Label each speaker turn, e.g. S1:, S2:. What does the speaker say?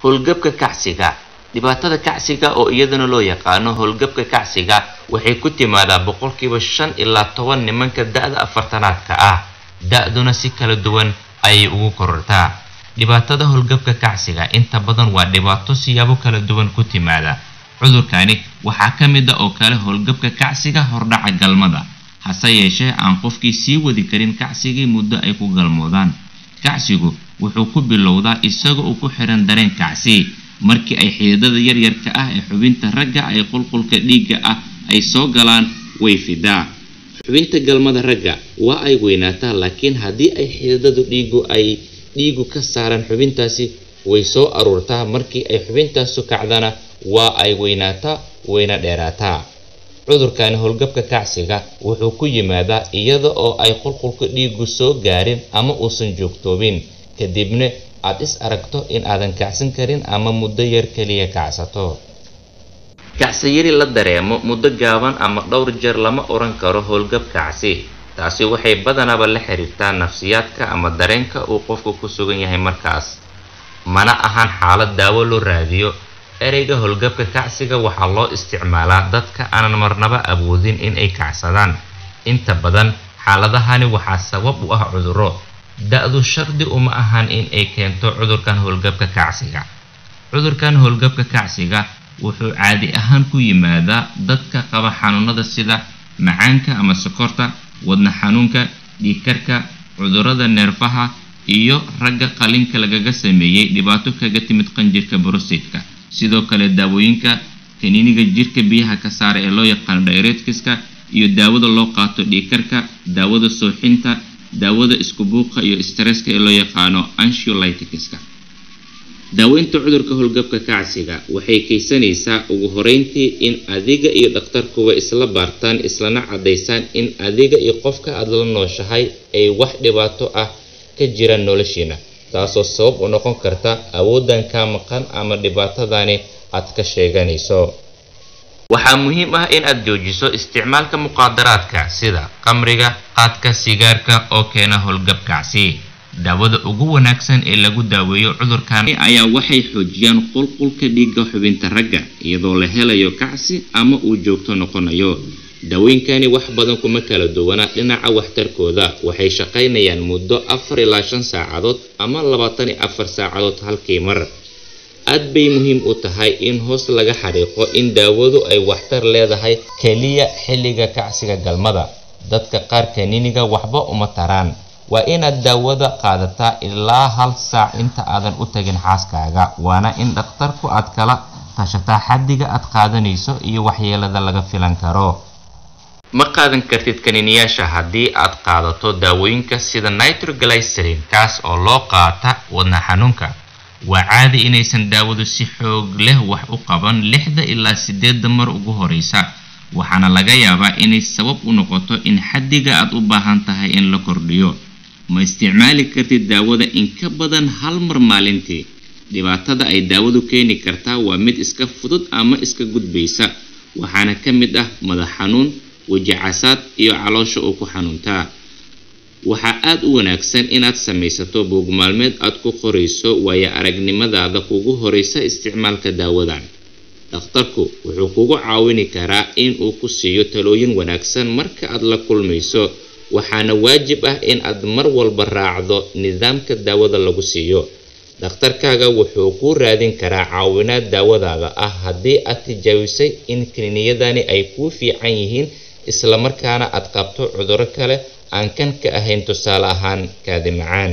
S1: howlgabka kacsiga. dhibaatada kacsiga oo iyadana loo yaqaano howlgabka kacsiga waxay ku timaadaa boqolkiiba 5 ilaa 10 nimanka da'da afartanaadka ah. da'duna si kala duwan ayay ugu korortaa. dhibaatada howlgabka kacsiga inta badan waa dhibaato siyaabo kala duwan ku timaada. cudurkani waxaa ka mid ah oo kale howlgabka kacsiga hordhaca galmada, hase yeeshee aan qofkii sii wadi karin kacsigii muddo ay ku galmoodaan. kacsigu wuxuu ku bilowdaa isagoo uu ku xiran dareen kacsi markii ay xididada yaryarka ah ee xubinta ragga ay qulqulka dhiigga ah ay soo galaan way fidaa. xubinta galmada ragga waa ay weynaataa, laakiin haddii ay xididadu dhiigu ka saaran xubintaasi way soo aruurtaa. markii ay xubintaasu kacdana waa ay weynaataa wayna dheeraataa. cudurkan howlgabka kacsiga wuxuu ku yimaadaa iyada oo ay qulqulka dhiigu soo gaarin ama uusan joogtoobin, kadibna aad is aragto in aadan kacsan karin ama muddo yar kaliya kacsato. kacsi yari la dareemo muddo gaaban ama dhowr jeer lama oran karo howlgab kacsi. taasi waxay badanaba la xiriirtaa nafsiyaadka ama dareenka uu qofku ku sugan yahay markaas, mana ahan xaalad daawo loo raadiyo. ereyga howlgabka kacsiga waxaa loo isticmaalaa dadka aanan marnaba awoodin in ay kacsadaan. inta badan xaaladahani waxaa sabab u ah cudurro. da'du shardi uma ahan in ay keento cudurkan howlgabka kacsiga. cudurkan howlgabka kacsiga wuxuu caadi ahaan ku yimaadaa dadka qaba xanuunada sida macaanka ama sokorta, wadna xanuunka, dhiigkarka, cudurrada neerfaha, iyo ragga qalinka lagaga sameeyay dhibaato kaga timid qanjirka prostate-ka. sidoo kale daawooyinka kaniiniga jirka biyaha ka saara ee loo yaqaan diuretics-ka, iyo daawada loo qaato dhiigkarka, daawada sooxinta, daawada isku buuqa iyo stresska ee loo yaqaano anxiolytics-ka. daaweynta cudurka howlgabka kacsiga waxay kaysanaysaa ugu horeyntii in adiga iyo dhakhtarkuba isla baartaan islana cadaysaan in adiga iyo qofka aad la nooshahay ay wax dhibaato ah ka jiraan noloshiina, taasoo sabab u noqon karta awoodan ka maqan ama dhibaatadani aad ka sheeganayso. waxaa muhiim ah in aad joojiso isticmaalka muqaadaraadka sida qamriga, qaadka, sigaarka oo keena howlgab kacsi. daawada ugu wanaagsan ee lagu daaweeyo cudurkan ayaa waxay xoojiyaan qulqulka dhiigga xubinta ragga iyadoo la helayo kacsi ama uu joogto noqonayo. daawooyinkani wax badan kuma kala duwana dhinaca waxtarkooda. waxay shaqaynayaan muddo 4 ilaa 5 saacadood ama 24 saacadood halkii mar. aad bay muhiim u tahay in hoos laga xariiqo in daawadu ay waxtar leedahay kaliya xilliga kacsiga galmada. dadka qaar kaniiniga waxba uma taraan. waa inaad daawada qaadataa ilaa 1 saac inta aadan u tagin xaaskaaga, waana in dhakhtarku aad kala tashataa xaddiga aad qaadanayso iyo waxyeelada laga filan karo. ma qaadan kartid kaniiniyaasha haddii aad qaadato daawooyinka sida nitroglycerin, kaas oo loo qaata wadna xanuunka. waa caadi inaysan daawadu si xoog leh wax u qaban 6 ilaa 8 mar ugu horeysa, waxaana laga yaabaa inay sabab u noqoto in xaddiga aad u baahan tahay in la kordhiyo. ma isticmaali kartid daawada in ka badan 1 mar maalintii. dhibaatada ay daawadu keeni kartaa waa mid iska fudud ama iska gudbaysa, waxaana ka mid ah madax xanuun, waji casaad iyo caloosha oo ku xanuuntaa. waxaa aad u wanaagsan inaad samaysato buug maalmeed aad ku qorayso waayo aragnimadaada kugu horeysa isticmaalka daawadan. dhakhtarku wuxuu kugu caawini karaa in uu ku siiyo talooyin wanaagsan marka aad la kulmayso, waxaana waajib ah in aad mar walba raacdo nidaamka daawada lagu siiyo. dhakhtarkaaga wuxuu ku raadin karaa caawinaad daawadaada ah haddii aad tijaabisay in kaniiniyadani ay kuu fiican yihiin isla markaana aad qabto cudurro kale aan kan ka ahayn, tusaale ahaan kaadi macaan.